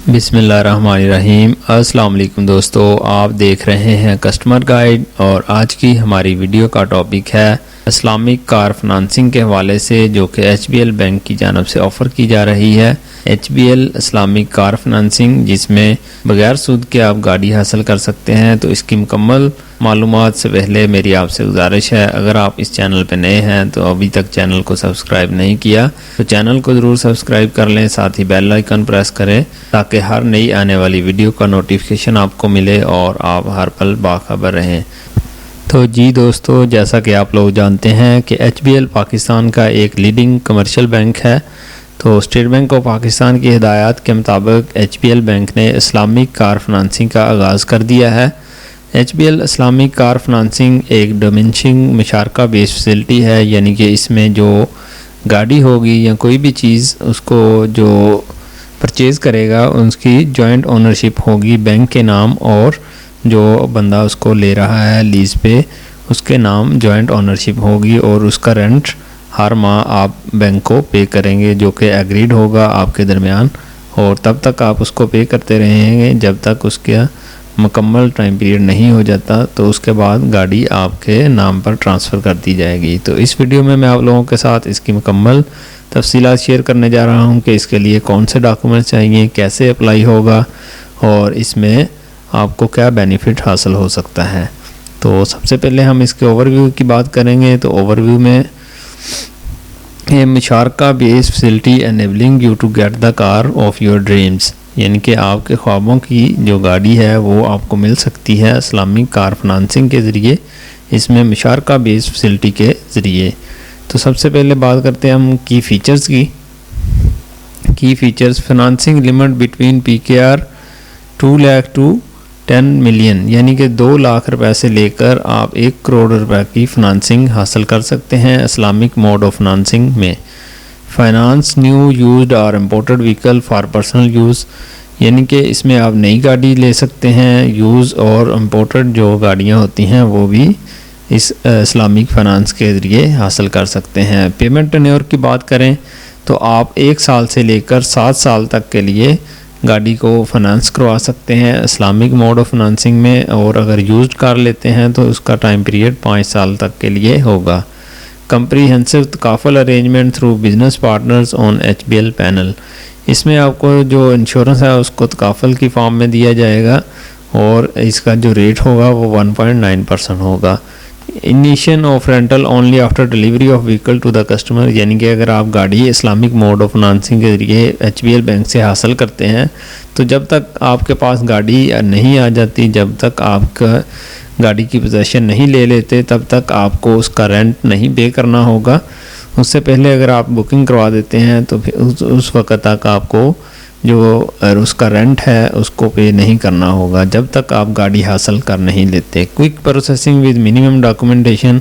बिस्मिल्लाहिर्रहमानिर्रहीम। अस्सलाम वालेकुम दोस्तों, आप देख रहे हैं कस्टमर गाइड और आज की हमारी वीडियो का टॉपिक है इस्लामिक कार फाइनेंसिंग के हवाले से, जो कि HBL बैंक की जानब से ऑफ़र की जा रही है। HBL इस्लामिक कार फाइनेंसिंग, जिसमें बगैर सूद के आप गाड़ी हासिल कर सकते हैं। तो इसकी मुकम्मल मालूमात से पहले मेरी आपसे गुजारिश है, अगर आप इस चैनल पर नए हैं तो अभी तक चैनल को सब्सक्राइब नहीं किया तो चैनल को ज़रूर सब्सक्राइब कर लें, साथ ही बेल आइकन प्रेस करें ताकि हर नई आने वाली वीडियो का नोटिफिकेशन आपको मिले और आप हर पल बाखबर रहें। तो जी दोस्तों, जैसा कि आप लोग जानते हैं कि HBL पाकिस्तान का एक लीडिंग कमर्शियल बैंक है। तो स्टेट बैंक ऑफ पाकिस्तान की हिदायत के मुताबिक HBL बैंक ने इस्लामिक कार फाइनेंसिंग का आगाज़ कर दिया है। HBL इस्लामिक कार फाइनेंसिंग एक डोमेंशिंग मुशारका बेस्ड फैसिलिटी है, यानी कि इसमें जो गाड़ी होगी या कोई भी चीज़ उसको जो परचेज़ करेगा उसकी जॉइंट ओनरशिप होगी बैंक के नाम, और जो बंदा उसको ले रहा है लीज पे उसके नाम जॉइंट ओनरशिप होगी, और उसका रेंट हर माह आप बैंक को पे करेंगे, जो कि एग्रीड होगा आपके दरमियान, और तब तक आप उसको पे करते रहेंगे जब तक उसका मुकम्मल टाइम पीरियड नहीं हो जाता। तो उसके बाद गाड़ी आपके नाम पर ट्रांसफ़र कर दी जाएगी। तो इस वीडियो में मैं आप लोगों के साथ इसकी मुकम्मल तफसीलात शेयर करने जा रहा हूं कि इसके लिए कौन से डॉक्यूमेंट्स चाहिए, कैसे अप्लाई होगा और इसमें आपको क्या बेनिफिट हासिल हो सकता है। तो सबसे पहले हम इसके ओवरव्यू की बात करेंगे। तो ओवरव्यू में ये मुशारका based facility enabling you to get the car of your dreams, यानी कि आपके ख्वाबों की जो गाड़ी है वो आपको मिल सकती है इस्लामिक कार फाइनेंसिंग के ज़रिए, इसमें मुशारका बेस्ड फैसिलिटी के ज़रिए। तो सबसे पहले बात करते हैं हम की फ़ीचर्स की। की features: financing limit between PKR 2 lakh to 10 million, यानी कि 2 लाख रुपए से लेकर आप 1 करोड़ रुपए की फाइनेंसिंग हासिल कर सकते हैं इस्लामिक मोड ऑफ फाइनेंसिंग में। फाइनेंस न्यू यूज्ड और imported vehicle for personal use, यानी कि इसमें आप नई गाड़ी ले सकते हैं, यूज़ और इम्पोर्टेड जो गाड़ियां होती हैं वो भी इस इस्लामिक फाइनेंस के ज़रिए हासिल कर सकते हैं। पेमेंट टेन्योर की बात करें तो आप 1 साल से लेकर 7 साल तक के लिए गाड़ी को फाइनेंस करवा सकते हैं इस्लामिक मोड ऑफ फाइनेंसिंग में, और अगर यूज्ड कार लेते हैं तो उसका टाइम पीरियड 5 साल तक के लिए होगा। Comprehensive takaful arrangement through business partners on HBL panel, इसमें आपको जो इंश्योरेंस है उसको तकाफुल की फॉर्म में दिया जाएगा और इसका जो रेट होगा वो 1.9% होगा। Initiation of rental only after delivery of vehicle to the customer, यानी कि अगर आप गाड़ी इस्लामिक मोड ऑफ फाइनेंसिंग के ज़रिए HBL बैंक से हासिल करते हैं तो जब तक आपके पास गाड़ी नहीं आ जाती, जब तक आपका गाड़ी की पोजीशन नहीं ले लेते, तब तक आपको उसका रेंट नहीं पे करना होगा। उससे पहले अगर आप बुकिंग करवा देते हैं तो फिर उस वक्त तक आपको जो उसका रेंट है उसको पे नहीं करना होगा जब तक आप गाड़ी हासिल कर नहीं लेते। Quick processing with minimum documentation,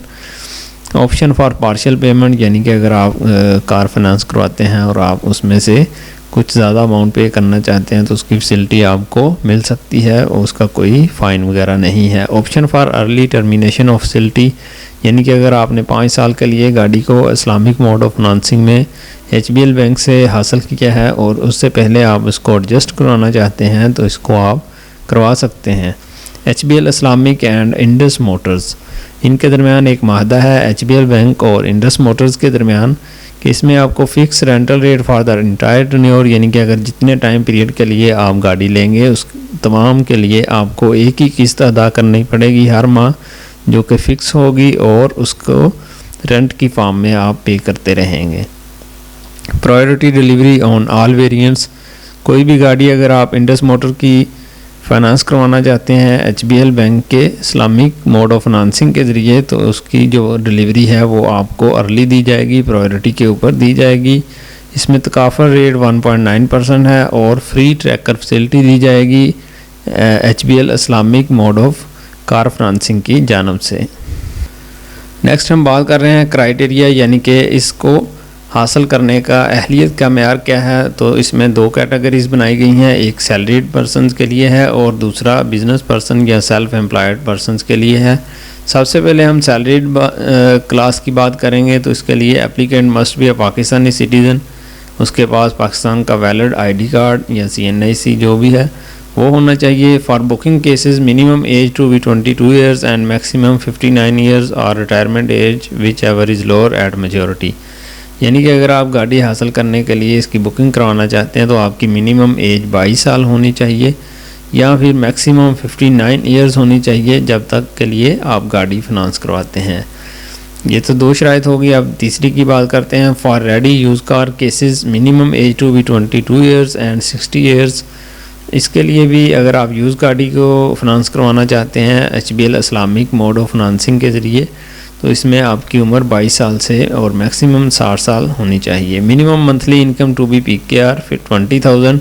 option for partial payment, यानी कि अगर आप कार फाइनेंस करवाते हैं और आप उसमें से कुछ ज़्यादा अमाउंट पे करना चाहते हैं तो उसकी फैसिलिटी आपको मिल सकती है और उसका कोई फ़ाइन वगैरह नहीं है। Option for early termination of facility, यानी कि अगर आपने 5 साल के लिए गाड़ी को इस्लामिक मोड ऑफ फाइनेंसिंग में HBL बैंक से हासिल किया है और उससे पहले आप इसको एडजस्ट करवाना चाहते हैं तो इसको आप करवा सकते हैं। HBL Islamic and Indus Motors, इनके दरमियान एक माहदा है HBL बैंक और इंडस मोटर्स के दरमियान कि इसमें आपको fix rental rate for the entire tenure, यानी कि अगर जितने टाइम पीरियड के लिए आप गाड़ी लेंगे उस तमाम के लिए आपको एक ही किस्त अदा करनी पड़ेगी हर माह, जो कि फ़िक्स होगी और उसको रेंट की फॉर्म में आप पे करते रहेंगे। Priority delivery on all variants, कोई भी गाड़ी अगर आप इंडस मोटर की फाइनेंस करवाना चाहते हैं HBL बैंक के इस्लामिक मोड ऑफ फाइनेंसिंग के ज़रिए तो उसकी जो डिलीवरी है वो आपको अर्ली दी जाएगी, प्रायोरिटी के ऊपर दी जाएगी। इसमें तकाफुल रेट 1.9% है और फ्री ट्रैकर फैसिलिटी दी जाएगी HBL Islamic mode of car financing की जानब से। नेक्स्ट हम बात कर रहे हैं क्राइटेरिया, यानी कि इसको हासिल करने का अहलियत का मेयार क्या है। तो इसमें 2 कैटेगरीज बनाई गई हैं, एक सैलरीड पर्सनस के लिए है और दूसरा बिजनेस पर्सन या सेल्फ एम्प्लॉयड पर्सनस के लिए है। सबसे पहले हम सैलरीड क्लास की बात करेंगे तो इसके लिए applicant must be a Pakistani citizen उसके पास पाकिस्तान का वैलिड आईडी कार्ड या CNIC जो भी है वो होना चाहिए। For booking cases minimum age to be 22 years and maximum 59 years और retirement age whichever is lower at majority. यानी कि अगर आप गाड़ी हासिल करने के लिए इसकी बुकिंग करवाना चाहते हैं तो आपकी मिनिमम एज 22 साल होनी चाहिए या फिर मैक्सिमम 59 ईयर्स होनी चाहिए जब तक के लिए आप गाड़ी फिनांस करवाते हैं। ये तो 2 शराइत होगी। अब तीसरी की बात करते हैं। For ready use car cases minimum age to be 22 years and 60 years. इसके लिए भी अगर आप यूज़ गाड़ी को फिनांस करवाना चाहते हैं HBL Islamic mode of financing के ज़रिए तो इसमें आपकी उम्र 22 साल से और मैक्सिमम 60 साल होनी चाहिए। Minimum monthly income to be PKR फिर 20,000।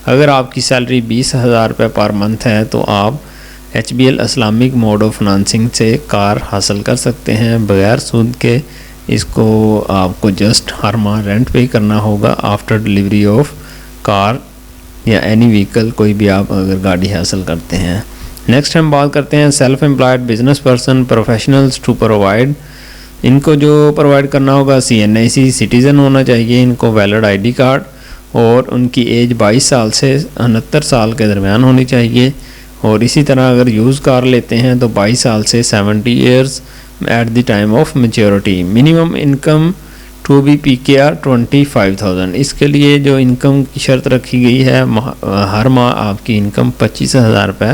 अगर आपकी सैलरी 20,000 रुपये पर मंथ है तो आप HBL Islamic mode of financing से कार हासिल कर सकते हैं बगैर सूद के। इसको आपको जस्ट हर माह रेंट पे करना होगा आफ्टर डिलीवरी ऑफ कार या एनी व्हीकल, कोई भी आप अगर गाड़ी हासिल करते हैं। नेक्स्ट हम बात करते हैं self employed business person professionals to provide. इनको जो प्रोवाइड करना होगा CNIC सिटीज़न होना चाहिए, इनको वैलिड आईडी कार्ड और उनकी एज 22 साल से 69 साल के दरमियान होनी चाहिए। और इसी तरह अगर यूज़ कार लेते हैं तो 22 साल से 70 years at the time of maturity. Minimum income to be PKR 25,000। इसके लिए जो इनकम की शर्त रखी गई है हर माह आपकी इनकम 25,000 रुपये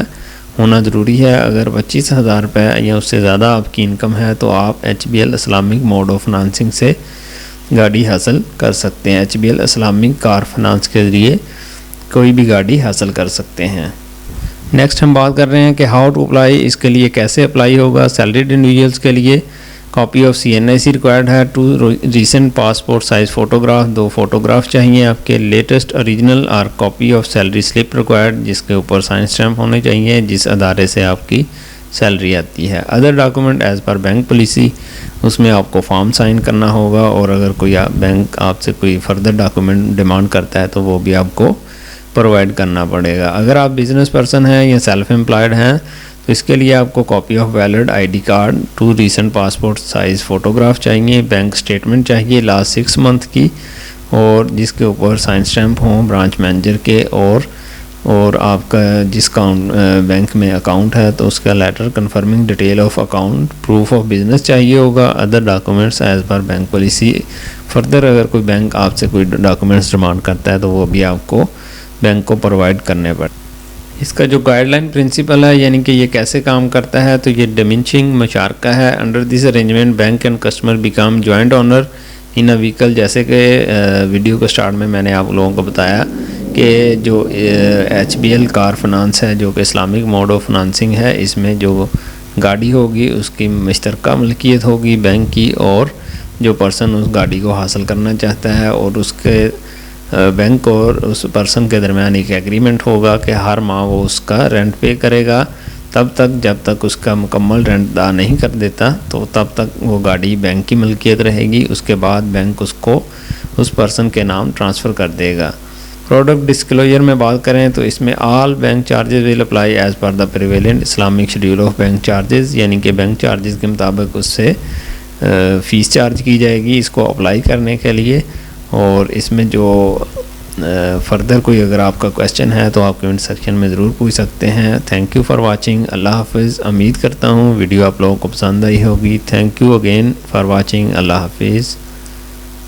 होना ज़रूरी है। अगर 25,000 रुपये या उससे ज़्यादा आपकी इनकम है तो आप HBL Islamic mode of financing से गाड़ी हासिल कर सकते हैं। HBL इस्लामिक कार फाइनेंस के ज़रिए कोई भी गाड़ी हासिल कर सकते हैं। नेक्स्ट हम बात कर रहे हैं कि हाउ टू अप्लाई। इसके लिए कैसे अप्लाई होगा। सैलरीड इंडिविजुअल्स के लिए कॉपी ऑफ CNIC रिक्वायर्ड है। 2 recent passport size photograph, 2 photograph चाहिए आपके। लेटेस्ट ओरिजिनल और copy of salary slip required जिसके ऊपर साइन स्टैम्प होने चाहिए जिस अदारे से आपकी सैलरी आती है। Other document as per bank policy, उसमें आपको फॉर्म साइन करना होगा और अगर कोई बैंक आपसे कोई फर्दर डॉक्यूमेंट डिमांड करता है तो वो भी आपको प्रोवाइड करना पड़ेगा। अगर आप बिज़नेस पर्सन हैं या सेल्फ एम्प्लॉयड हैं तो इसके लिए आपको copy of valid ID card, 2 recent passport size photograph चाहिए, बैंक स्टेटमेंट चाहिए लास्ट 6 मंथ की और जिसके ऊपर साइन स्टैम्प हों ब्रांच मैनेजर के और आपका जिस बैंक में अकाउंट है तो उसका letter confirming detail of account, proof of business चाहिए होगा। Other documents as per bank policy. Further अगर कोई बैंक आपसे कोई डॉक्यूमेंट्स डिमांड करता है तो वो भी आपको बैंक को प्रोवाइड करने पड़े। इसका जो गाइडलाइन प्रिंसिपल है यानी कि ये कैसे काम करता है तो ये डिमिनिशिंग मुशारका है। Under this arrangement bank and customer become joint owner in a vehicle. जैसे कि वीडियो के स्टार्ट में मैंने आप लोगों को बताया कि जो HBL कार फाइनेंस है जो कि इस्लामिक मोड ऑफ फाइनेंसिंग है, इसमें जो गाड़ी होगी उसकी मुश्तरका मिल्कियत होगी बैंक की और जो पर्सन उस गाड़ी को हासिल करना चाहता है और उसके बैंक और उस पर्सन के दरमियान एक एग्रीमेंट होगा कि हर माह वो उसका रेंट पे करेगा तब तक जब तक उसका मुकम्मल रेंट अदा नहीं कर देता तो तब तक वो गाड़ी बैंक की मिल्कियत रहेगी। उसके बाद बैंक उसको उस पर्सन के नाम ट्रांसफ़र कर देगा। प्रोडक्ट डिस्क्लोजर में बात करें तो इसमें all bank charges will apply as per the prevalent Islamic schedule of bank charges, यानी कि बैंक चार्जेस के मुताबिक उससे फ़ीस चार्ज की जाएगी इसको अप्लाई करने के लिए। और इसमें जो फर्दर कोई अगर आपका क्वेश्चन है तो आप कमेंट सेक्शन में ज़रूर पूछ सकते हैं। Thank you for watching. अल्लाह हाफिज़। उम्मीद करता हूँ वीडियो आप लोगों को पसंद आई होगी। Thank you again for watching. अल्लाह हाफिज़।